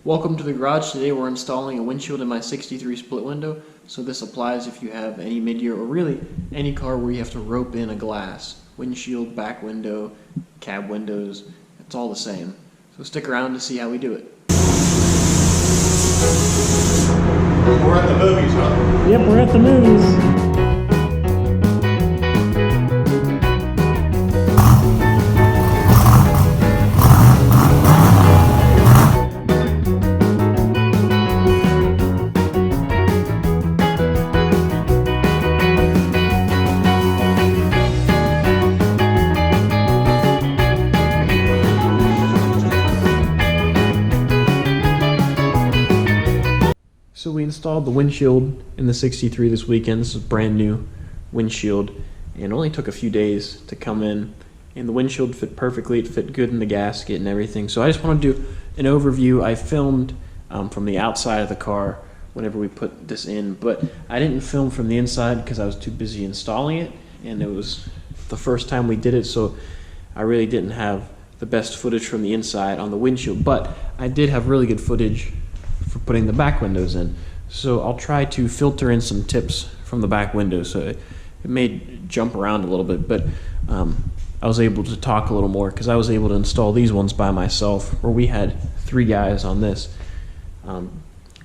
Welcome to the garage. Today we're installing a windshield in my 63 split window. So this applies if you have any mid-year or really any car where you have to rope in a glass. Windshield, back window, cab windows, it's all the same. So stick around to see how we do it. We're at the movies, huh? Yep, we're at the movies. So we installed the windshield in the 63 this weekend. This is a brand new windshield, and it only took a few days to come in. And the windshield fit perfectly. It fit good in the gasket and everything. So I just want to do an overview. I filmed from the outside of the car whenever we put this in, but I didn't film from the inside because I was too busy installing it, and it was the first time we did it, so I really didn't have the best footage from the inside on the windshield. But I did have really good footage for putting the back windows in. So I'll try to filter in some tips from the back window, so it may jump around a little bit, but I was able to talk a little more because I was able to install these ones by myself, where we had 3 guys on this.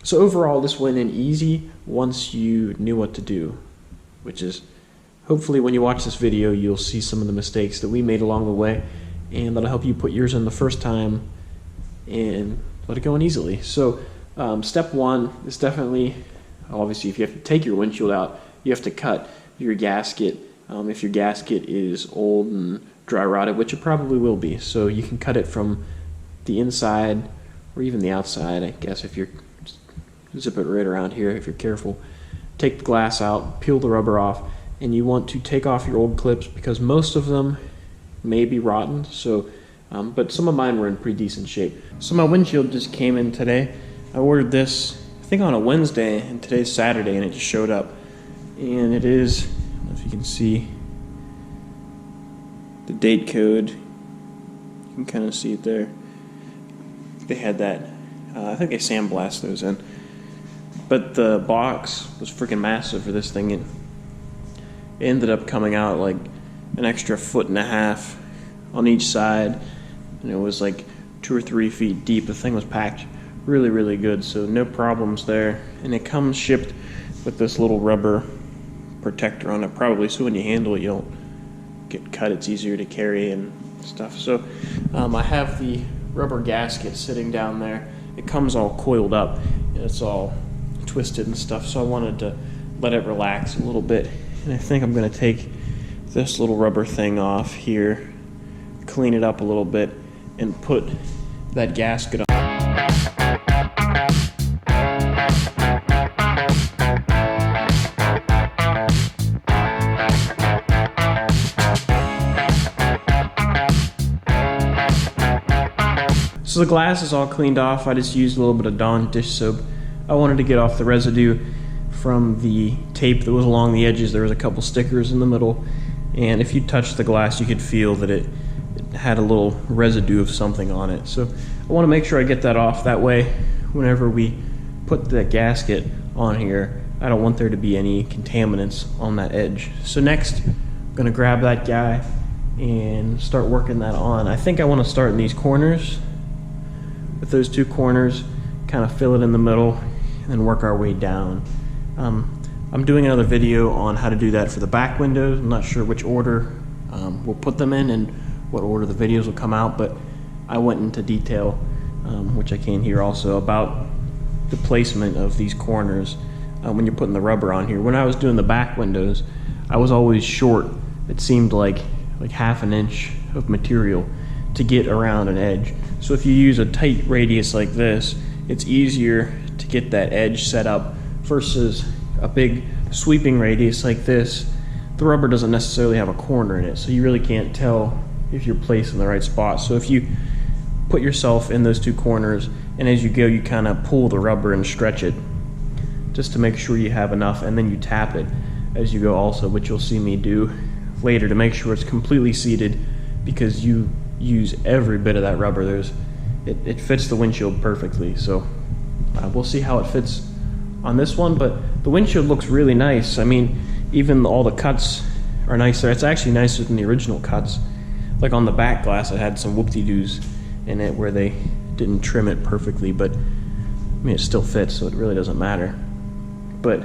So overall this went in easy once you knew what to do, which is hopefully when you watch this video you'll see some of the mistakes that we made along the way, and that'll help you put yours in the first time and let it go in easily. So step one is definitely, obviously, if you have to take your windshield out, you have to cut your gasket. If your gasket is old and dry rotted, which it probably will be, so you can cut it from the inside or even the outside, I guess, if you're zip it right around here if you're careful. Take the glass out, peel the rubber off, and you want to take off your old clips because most of them may be rotten. So, but some of mine were in pretty decent shape. So my windshield just came in today. I ordered this, I think on a Wednesday, and today's Saturday, and it just showed up. And it is, I don't know if you can see the date code. You can kind of see it there. They had that, I think they sandblasted those in. But the box was freaking massive for this thing. It ended up coming out like an extra 1.5 feet on each side. And it was like 2 or 3 feet deep. The thing was packed really good, so no problems there. And it comes shipped with this little rubber protector on it, probably so when you handle it you don't get cut, it's easier to carry and stuff. So I have the rubber gasket sitting down there. It comes all coiled up, it's all twisted and stuff, so I wanted to let it relax a little bit. And I think I'm going to take this little rubber thing off here, clean it up a little bit, and put that gasket on. So the glass is all cleaned off. I just used a little bit of Dawn dish soap. I wanted to get off the residue from the tape that was along the edges. There was a couple stickers in the middle, and if you touched the glass you could feel that it had a little residue of something on it. So I want to make sure I get that off. That way whenever we put the gasket on here, I don't want there to be any contaminants on that edge. So next I'm going to grab that guy and start working that on. I think I want to start in these corners with those 2 corners, kind of fill it in the middle, and then work our way down. I'm doing another video on how to do that for the back windows. I'm not sure which order we'll put them in and what order the videos will come out, but I went into detail, which I can here also, about the placement of these corners when you're putting the rubber on here. When I was doing the back windows, I was always short. It seemed like ½ an inch of material to get around an edge. So if you use a tight radius like this, it's easier to get that edge set up versus a big sweeping radius like this. The rubber doesn't necessarily have a corner in it, so you really can't tell if you're placed in the right spot. So if you put yourself in those 2 corners, and as you go you kind of pull the rubber and stretch it just to make sure you have enough, and then you tap it as you go also, which you'll see me do later to make sure it's completely seated, because you use every bit of that rubber. There's it fits the windshield perfectly. So we'll see how it fits on this one, but the windshield looks really nice. I mean, even all the cuts are nicer. It's actually nicer than the original cuts. Like on the back glass, it had some whoop-de-doos in it where they didn't trim it perfectly, but I mean, it still fits, so it really doesn't matter. But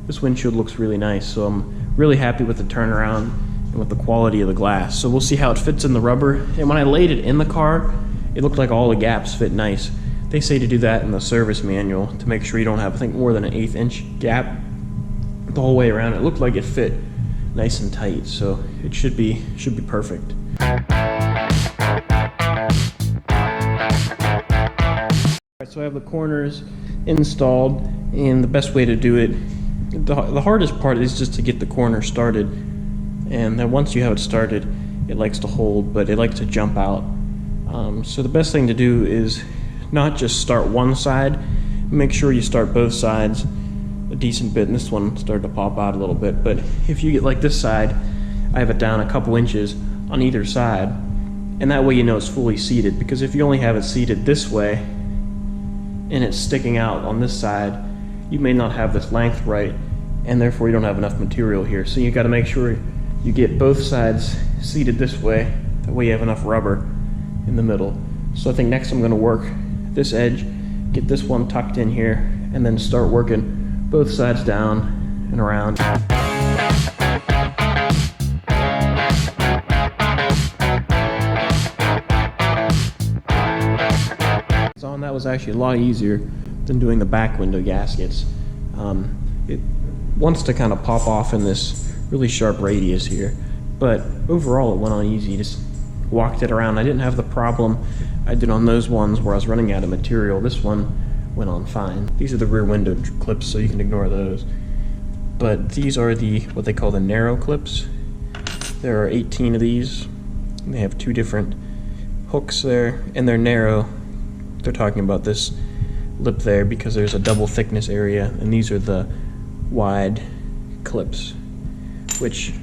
this windshield looks really nice, so I'm really happy with the turnaround and with the quality of the glass. So we'll see how it fits in the rubber. And when I laid it in the car, it looked like all the gaps fit nice. They say to do that in the service manual to make sure you don't have, I think, more than an 1/8 inch gap the whole way around. It looked like it fit nice and tight, so it should be perfect. Alright, so I have the corners installed, and the best way to do it, the hardest part is just to get the corner started, and then once you have it started, it likes to hold, but it likes to jump out. So the best thing to do is not just start one side, make sure you start both sides a decent bit, and this one started to pop out a little bit, but if you get like this side, I have it down a couple inches on either side, and that way you know it's fully seated, because if you only have it seated this way and it's sticking out on this side, you may not have this length right, and therefore you don't have enough material here. So you got to make sure you get both sides seated this way, that way you have enough rubber in the middle. So I think next I'm going to work this edge, get this one tucked in here, and then start working both sides down and around. So that was actually a lot easier than doing the back window gaskets. It wants to kind of pop off in this really sharp radius here, but overall it went on easy. Just walked it around. I didn't have the problem I did on those ones where I was running out of material. This one went on fine. These are the rear window clips, so you can ignore those. But these are what they call the narrow clips. There are 18 of these. They have 2 different hooks there, and they're narrow. They're talking about this lip there because there's a double thickness area, and these are the wide clips, which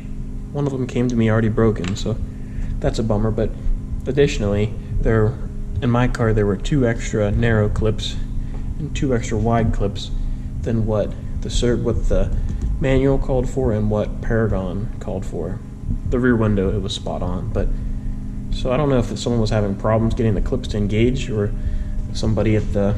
one of them came to me already broken, so that's a bummer. But additionally, in my car there were 2 extra narrow clips and 2 extra wide clips than what the manual called for and what Paragon called for. The rear window, it was spot on, but so I don't know if someone was having problems getting the clips to engage, or if somebody at the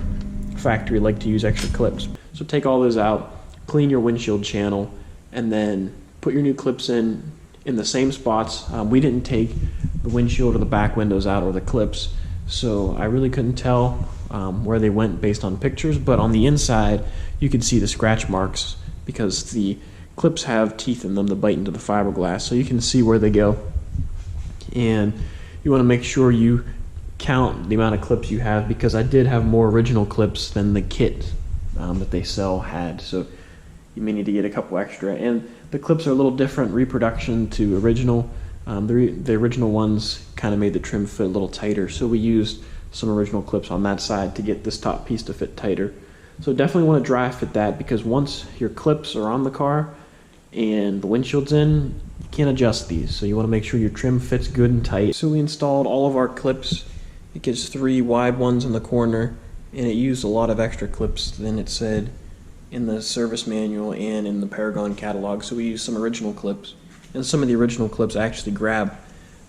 factory liked to use extra clips. So take all those out, clean your windshield channel, and then put your new clips in the same spots. We didn't take the windshield or the back windows out or the clips, so I really couldn't tell where they went based on pictures, but on the inside you could see the scratch marks because the clips have teeth in them to bite into the fiberglass, so you can see where they go. And you want to make sure you count the amount of clips you have, because I did have more original clips than the kit that they sell had, so you may need to get a couple extra. And the clips are a little different reproduction to original. The original ones kind of made the trim fit a little tighter, so we used some original clips on that side to get this top piece to fit tighter. So definitely want to dry fit that, because once your clips are on the car and the windshield's in, you can't adjust these, so you want to make sure your trim fits good and tight. So we installed all of our clips. It gets 3 wide ones in the corner, and it used a lot of extra clips than it said in the service manual and in the Paragon catalog, so we used some original clips. And some of the original clips actually grab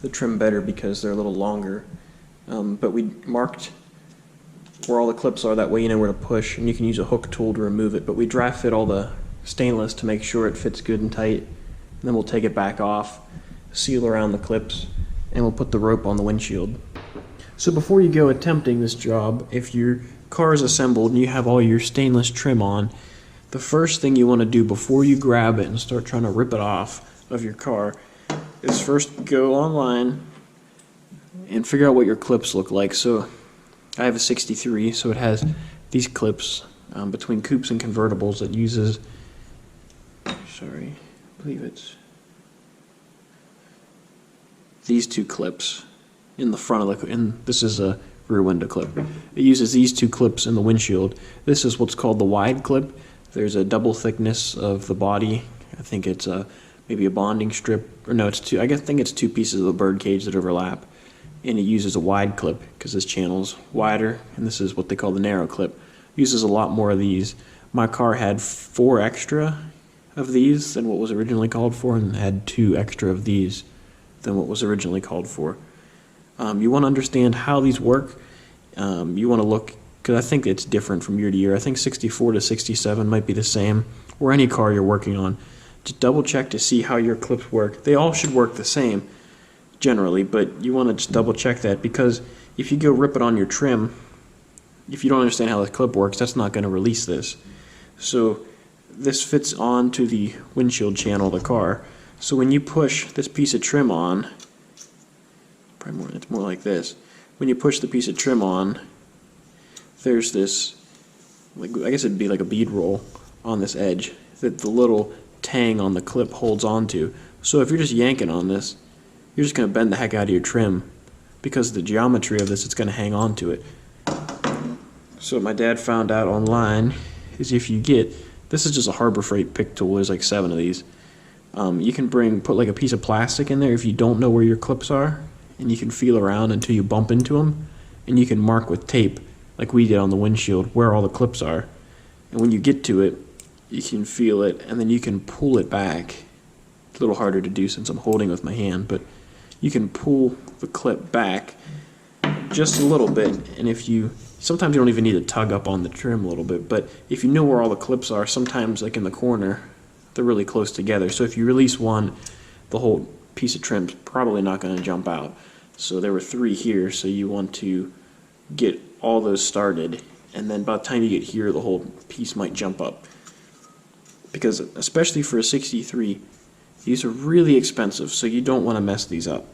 the trim better because they're a little longer. But we marked where all the clips are, that way you know where to push, and you can use a hook tool to remove it. But we dry fit all the stainless to make sure it fits good and tight, and then we'll take it back off, seal around the clips, and we'll put the rope on the windshield. So before you go attempting this job, if your car is assembled and you have all your stainless trim on, the first thing you want to do before you grab it and start trying to rip it off of your car is first go online and figure out what your clips look like. So I have a 63, so it has these clips between coupes and convertibles. It uses, I believe it's these 2 clips in the front of and this is a rear window clip. It uses these 2 clips in the windshield. This is what's called the wide clip. There's a double thickness of the body. I think it's maybe a bonding strip, or no, it's 2. I think it's 2 pieces of the bird cage that overlap. and it uses a wide clip because this channel's wider, and this is what they call the narrow clip. Uses a lot more of these. My car had 4 extra of these than what was originally called for, and had 2 extra of these than what was originally called for. You want to understand how these work. You want to look, because I think it's different from year to year. I think 64 to 67 might be the same, or any car you're working on. Just double check to see how your clips work. They all should work the same generally, but you want to just double check that, because if you go rip it on your trim, if you don't understand how the clip works, that's not going to release this. So this fits onto the windshield channel of the car. So when you push this piece of trim on, it's more like this. When you push the piece of trim on, there's this, like, I guess it'd be like a bead roll on this edge that the little tang on the clip holds onto. So if you're just yanking on this, you're just going to bend the heck out of your trim, because of the geometry of this, it's going to hang on to it. So what my dad found out online is if you get, this is just a Harbor Freight pick tool, there's like 7 of these. You can put like a piece of plastic in there if you don't know where your clips are, and you can feel around until you bump into them, and you can mark with tape, like we did on the windshield, where all the clips are. And when you get to it, you can feel it, and then you can pull it back. It's a little harder to do since I'm holding it with my hand, but you can pull the clip back just a little bit, and sometimes you don't even need to tug up on the trim a little bit, but if you know where all the clips are, sometimes like in the corner, they're really close together. So if you release one, the whole piece of trim's probably not going to jump out. So there were 3 here, so you want to get all those started, and then by the time you get here, the whole piece might jump up. Because especially for a 63, these are really expensive, so you don't want to mess these up.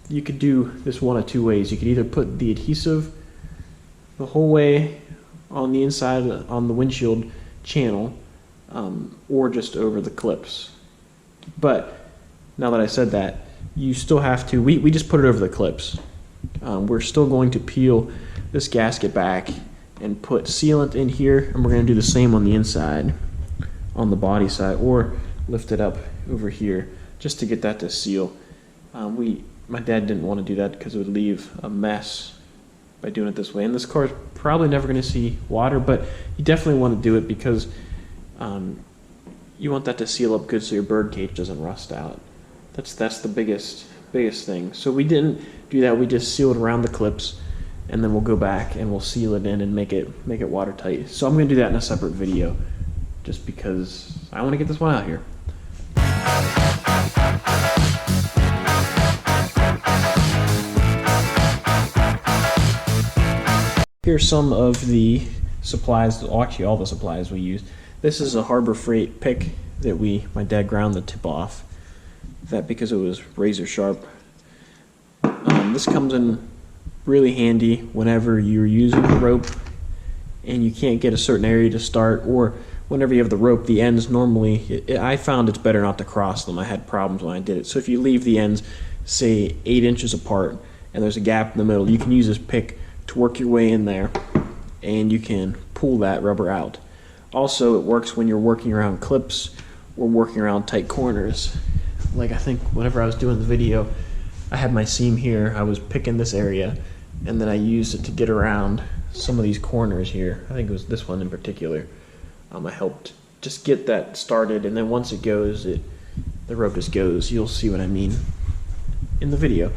You could do this one of 2 ways. You could either put the adhesive the whole way on the inside on the windshield channel, or just over the clips. But now that I said that, you still have to, we just put it over the clips. We're still going to peel this gasket back and put sealant in here, and we're going to do the same on the inside, on the body side, or lift it up over here just to get that to seal. My dad didn't want to do that because it would leave a mess by doing it this way. And this car is probably never going to see water, but you definitely want to do it because you want that to seal up good so your bird cage doesn't rust out. That's the biggest thing. So we didn't do that. We just sealed around the clips, and then we'll go back and we'll seal it in and make it watertight. So I'm going to do that in a separate video, just because I want to get this one out here. Here's some of the supplies, actually all the supplies we used. This is a Harbor Freight pick that my dad ground the tip off. That because it was razor sharp. This comes in really handy whenever you're using the rope and you can't get a certain area to start, or whenever you have the rope, the ends normally, I found it's better not to cross them. I had problems when I did it. So if you leave the ends, say 8 inches apart, and there's a gap in the middle, you can use this pick to work your way in there, and you can pull that rubber out. Also, it works when you're working around clips or working around tight corners. Like I think whenever I was doing the video, I had my seam here, I was picking this area, and then I used it to get around some of these corners here. I think it was this one in particular. I helped just get that started, and then once it goes, the rope just goes. You'll see what I mean in the video.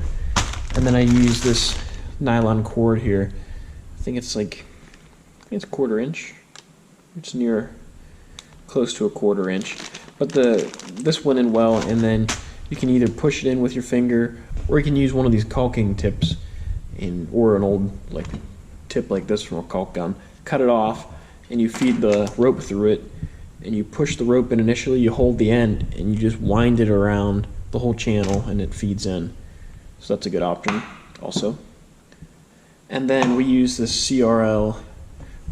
And then I use this nylon cord here. I think it's 1/4 inch. It's close to a 1/4 inch. But this went in well, and then you can either push it in with your finger, or you can use one of these caulking tips, or an old tip like this from a caulk gun. Cut it off, and you feed the rope through it, and you push the rope in initially, you hold the end, and you just wind it around the whole channel, and it feeds in. So that's a good option also. And then we use this CRL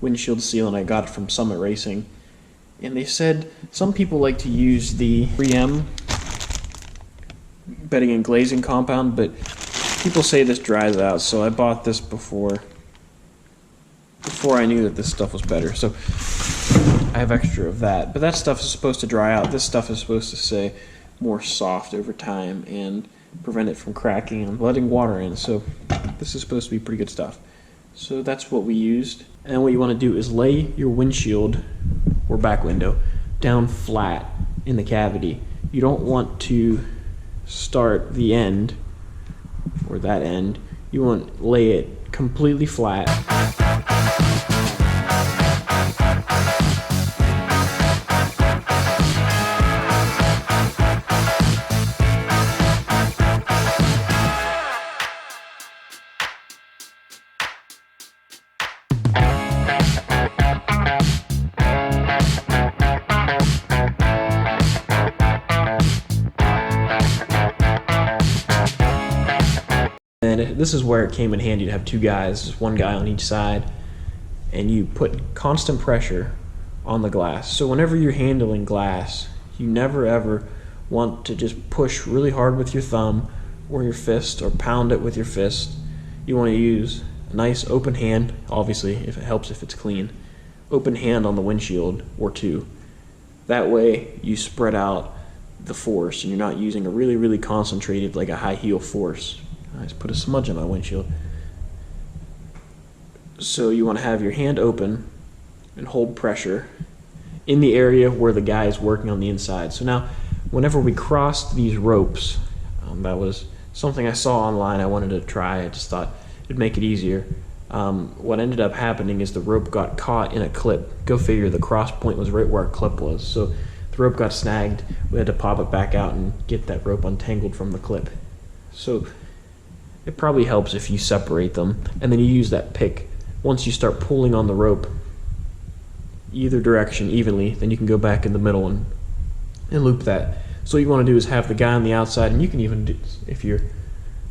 windshield sealant. I got it from Summit Racing. And they said some people like to use the 3M bedding and glazing compound, but people say this dries out, so I bought this before before I knew that this stuff was better. So I have extra of that. But that stuff is supposed to dry out. This stuff is supposed to stay more soft over time and prevent it from cracking and letting water in. So this is supposed to be pretty good stuff. So that's what we used. And what you want to do is lay your windshield or back window down flat in the cavity. You don't want to start the end or that end. You want to lay it completely flat. And this is where it came in handy to have two guys, just one guy on each side, and you put constant pressure on the glass. So whenever you're handling glass, you never ever want to just push really hard with your thumb or your fist or pound it with your fist. You want to use a nice open hand, obviously, if it helps if it's clean, open hand on the windshield or two. That way you spread out the force and you're not using a really, really concentrated, like a high heel force. I just put a smudge on my windshield. So you want to have your hand open and hold pressure in the area where the guy is working on the inside. So now, whenever we crossed these ropes, that was something I saw online. I wanted to try. I just thought it'd make it easier. What ended up happening is the rope got caught in a clip. Go figure, the cross point was right where our clip was. So the rope got snagged. We had to pop it back out and get that rope untangled from the clip. So it probably helps if you separate them, and then you use that pick. Once you start pulling on the rope either direction evenly, then you can go back in the middle and loop that. So what you want to do is have the guy on the outside, and you can even do, if you're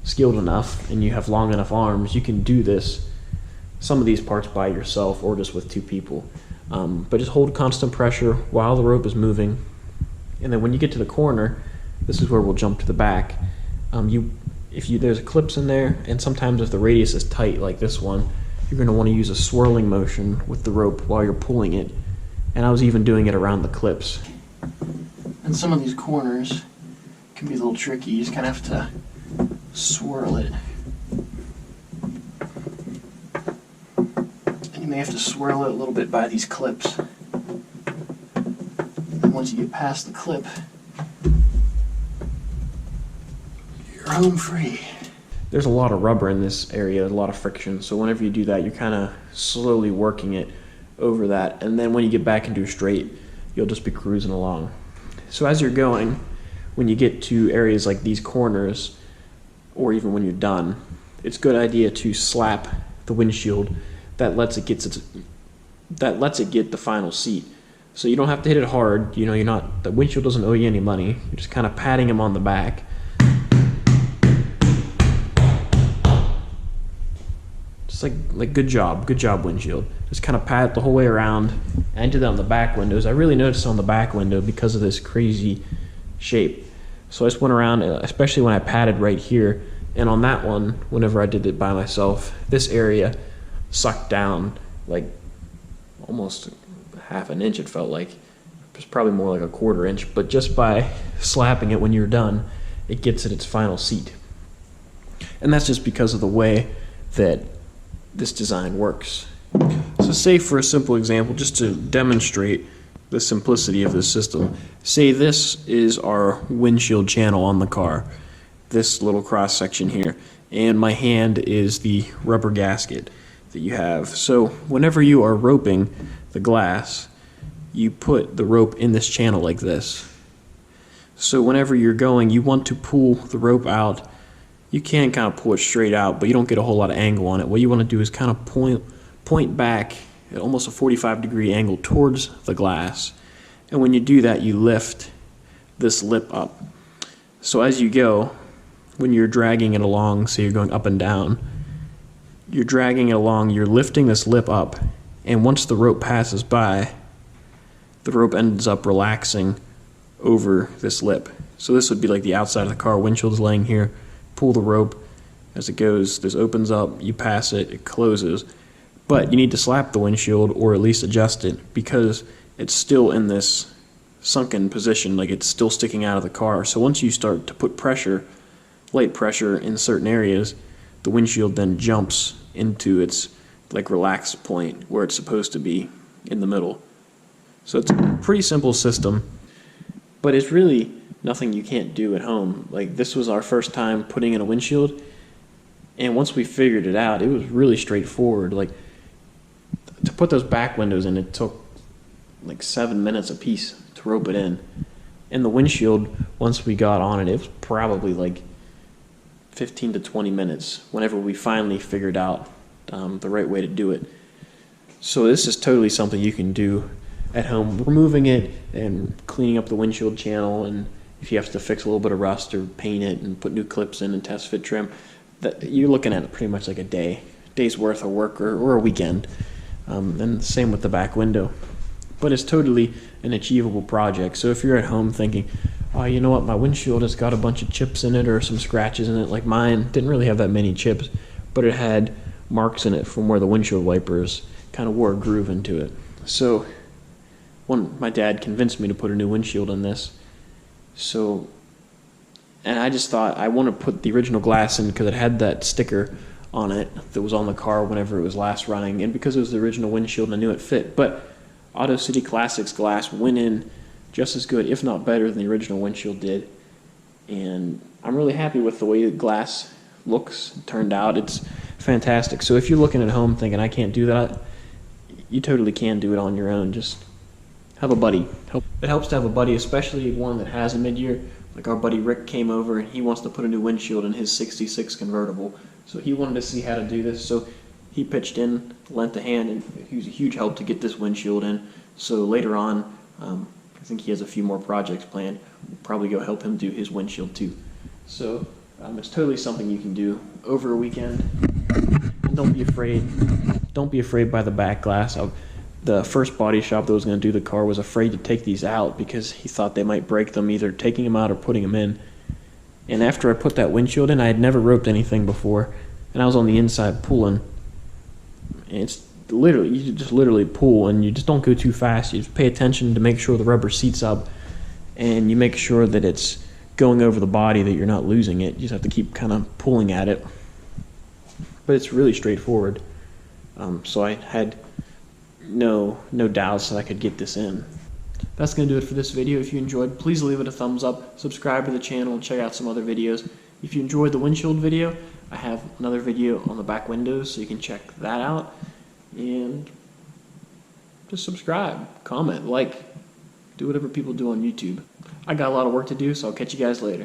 skilled enough and you have long enough arms, you can do this, some of these parts by yourself or just with two people. But just hold constant pressure while the rope is moving, and then when you get to the corner, this is where we'll jump to the back. There's clips in there, and sometimes if the radius is tight like this one, you're going to want to use a swirling motion with the rope while you're pulling it. And I was even doing it around the clips. And some of these corners can be a little tricky. You just kind of have to swirl it. And you may have to swirl it a little bit by these clips. And once you get past the clip, you're home free. There's a lot of rubber in this area, a lot of friction, so whenever you do that, you're kind of slowly working it over that, and then when you get back into a straight, you'll just be cruising along. So as you're going, when you get to areas like these corners, or even when you're done, it's a good idea to slap the windshield. That lets it get the final seat. So you don't have to hit it hard. The windshield doesn't owe you any money. You're just kind of patting him on the back. Just like good job windshield. Just kind of pat it the whole way around. And I did that on the back windows. I really noticed on the back window because of this crazy shape. So I just went around, especially when I patted right here. And on that one, whenever I did it by myself, this area sucked down like almost half an inch, it felt like. It was probably more like a quarter inch. But just by slapping it when you're done, it gets at its final seat. And that's just because of the way that this design works. So say, for a simple example, just to demonstrate the simplicity of this system, say this is our windshield channel on the car, this little cross section here, and my hand is the rubber gasket that you have. So whenever you are roping the glass, you put the rope in this channel like this. So whenever you're going, you want to pull the rope out. You can kind of pull it straight out, but you don't get a whole lot of angle on it. What you want to do is kind of point back at almost a 45-degree angle towards the glass. And when you do that, you lift this lip up. So as you go, when you're dragging it along, say you're going up and down, you're dragging it along, you're lifting this lip up, and once the rope passes by, the rope ends up relaxing over this lip. So this would be like the outside of the car, windshield is laying here, pull the rope, as it goes, this opens up, you pass it, it closes. But you need to slap the windshield or at least adjust it because it's still in this sunken position, like it's still sticking out of the car. So once you start to put pressure, light pressure in certain areas, the windshield then jumps into its like relaxed point where it's supposed to be in the middle. So it's a pretty simple system, but it's really nothing you can't do at home. Like this was our first time putting in a windshield, and once we figured it out, it was really straightforward. Like to put those back windows in, it took like 7 minutes a piece to rope it in. And the windshield, once we got on it, it was probably like 15 to 20 minutes whenever we finally figured out the right way to do it. So this is totally something you can do at home, removing it and cleaning up the windshield channel, and if you have to fix a little bit of rust or paint it and put new clips in and test fit trim, that you're looking at pretty much like a day's worth of work or a weekend. And the same with the back window. But it's totally an achievable project. So if you're at home thinking, oh, you know what, my windshield has got a bunch of chips in it or some scratches in it, like mine didn't really have that many chips, but it had marks in it from where the windshield wipers kind of wore a groove into it. So my dad convinced me to put a new windshield in this. So, and I just thought I want to put the original glass in because it had that sticker on it that was on the car whenever it was last running, and because it was the original windshield, I knew it fit. But Auto City Classics glass went in just as good, if not better, than the original windshield did. And I'm really happy with the way the glass looks, turned out. It's fantastic. So if you're looking at home thinking, I can't do that, you totally can do it on your own. Just have a buddy. It helps to have a buddy, especially one that has a mid-year. Like our buddy Rick came over and he wants to put a new windshield in his 66 convertible. So he wanted to see how to do this. So he pitched in, lent a hand, and he was a huge help to get this windshield in. So later on, I think he has a few more projects planned. We'll probably go help him do his windshield too. So it's totally something you can do over a weekend. And don't be afraid. Don't be afraid by the back glass. The first body shop that was going to do the car was afraid to take these out because he thought they might break them, either taking them out or putting them in. And after I put that windshield in, I had never roped anything before, and I was on the inside pulling. And it's literally, you just literally pull, and you just don't go too fast. You just pay attention to make sure the rubber seats up, and you make sure that it's going over the body, that you're not losing it. You just have to keep kind of pulling at it. But it's really straightforward. So I had no doubts that I could get this in. That's going to do it for this video. If you enjoyed, please leave it a thumbs up, subscribe to the channel, and check out some other videos. If you enjoyed the windshield video, I have another video on the back windows, so you can check that out. And just subscribe, comment, like, do whatever people do on YouTube. I got a lot of work to do, so I'll catch you guys later.